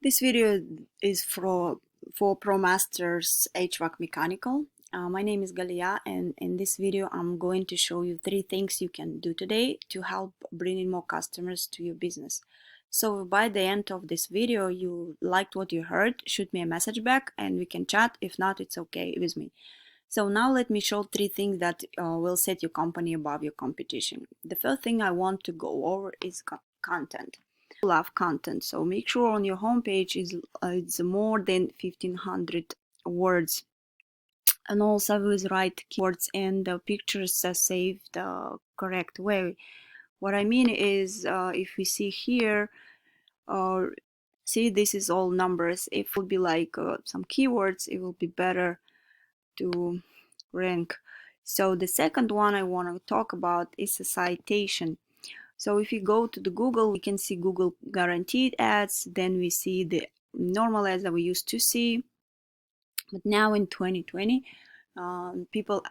This video is for ProMasters HVAC Mechanical. My name is Galia, and in this video I'm going to show you 3 things you can do today to help bring in more customers to your business. So by the end of this video you liked what you heard, shoot me a message back and we can chat. If not, it's okay with me. So now let me show 3 things that will set your company above your competition. The first thing I want to go over is content. Love content, so make sure on your homepage it's more than 1500 words, and also with right keywords and the pictures are saved the correct way. What I mean is if we see here, see, this is all numbers. If it would be like some keywords, it will be better to rank. So the second one I want to talk about is a citation. So if you go to the Google, we can see Google guaranteed ads, then we see the normal ads that we used to see. But now in 2020, a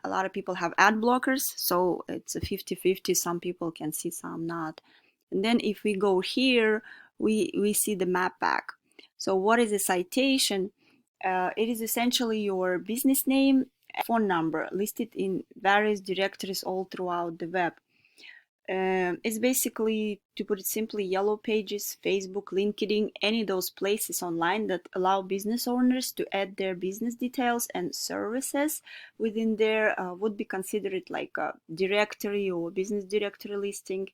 lot of people have ad blockers, so it's a 50-50. Some people can see, some not. And then if we go here, we see the map pack. So what is a citation? It is essentially your business name, phone number listed in various directories all throughout the web. It's basically, to put it simply, yellow pages, Facebook, LinkedIn, any of those places online that allow business owners to add their business details and services within there would be considered like a directory or business directory listing.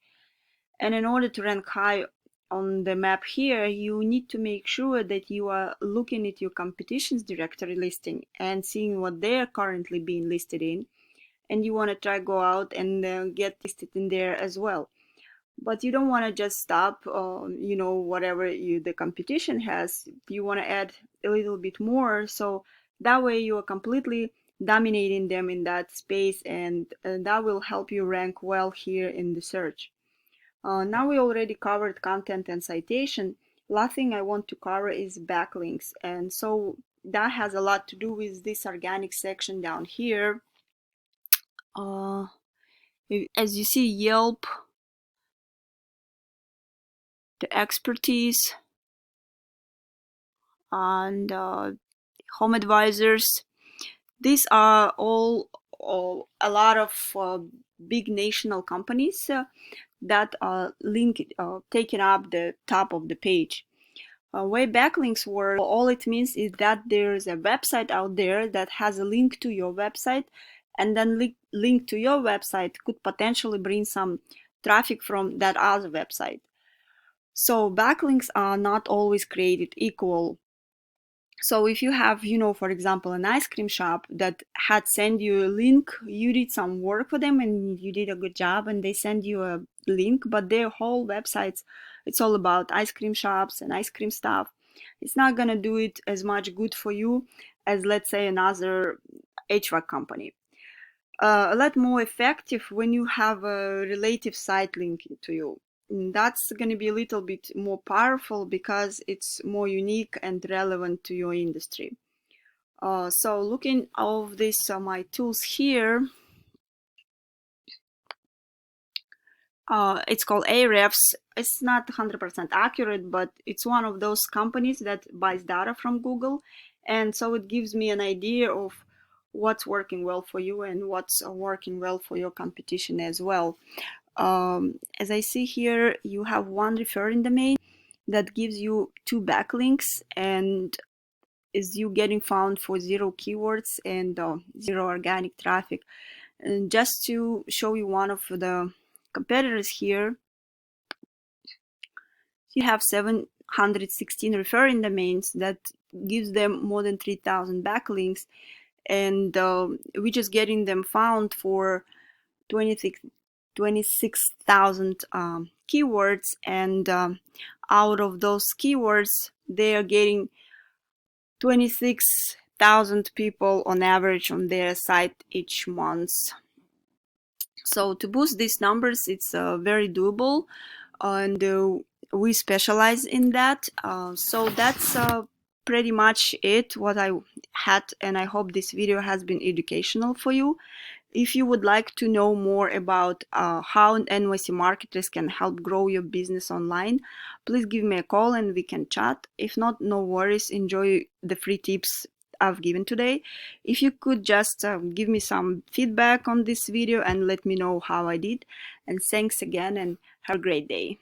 And in order to rank high on the map here, you need to make sure that you are looking at your competition's directory listing and seeing what they're currently being listed in. And you want to try go out and get listed in there as well. But you don't want to just stop, whatever the competition has. You want to add a little bit more, so that way you are completely dominating them in that space, and that will help you rank well here in the search. Now we already covered content and citation. Last thing I want to cover is backlinks, and so that has a lot to do with this organic section down here. As you see, Yelp, the expertise, and home advisors, these are all a lot of big national companies that are taking up the top of the page. Way backlinks were, all it means is that there's a website out there that has a link to your website, and then link to your website could potentially bring some traffic from that other website. So backlinks are not always created equal. So if you have, for example, an ice cream shop that had sent you a link, you did some work for them and you did a good job, and they send you a link, but their whole websites, it's all about ice cream shops and ice cream stuff. It's not gonna do it as much good for you as, let's say, another HVAC company. A lot more effective when you have a relative site linking to you. That's going to be a little bit more powerful because it's more unique and relevant to your industry. So looking of this, my tools here, it's called Ahrefs. It's not 100% accurate, but it's one of those companies that buys data from Google, and so it gives me an idea of what's working well for you and what's working well for your competition as well. As I see here, you have one referring domain that gives you 2 backlinks and is you getting found for 0 keywords and 0 organic traffic. And just to show you one of the competitors here, you have 716 referring domains that gives them more than 3,000 backlinks, and we're just getting them found for 26,000 keywords, and out of those keywords they are getting 26,000 people on average on their site each month. So to boost these numbers, it's very doable, and we specialize in that. So that's pretty much it what I had, and I hope this video has been educational for you. If you would like to know more about how NYC marketers can help grow your business online, please give me a call and we can chat. If not, no worries. Enjoy the free tips I've given today. If you could just give me some feedback on this video and let me know how I did. And thanks again and have a great day.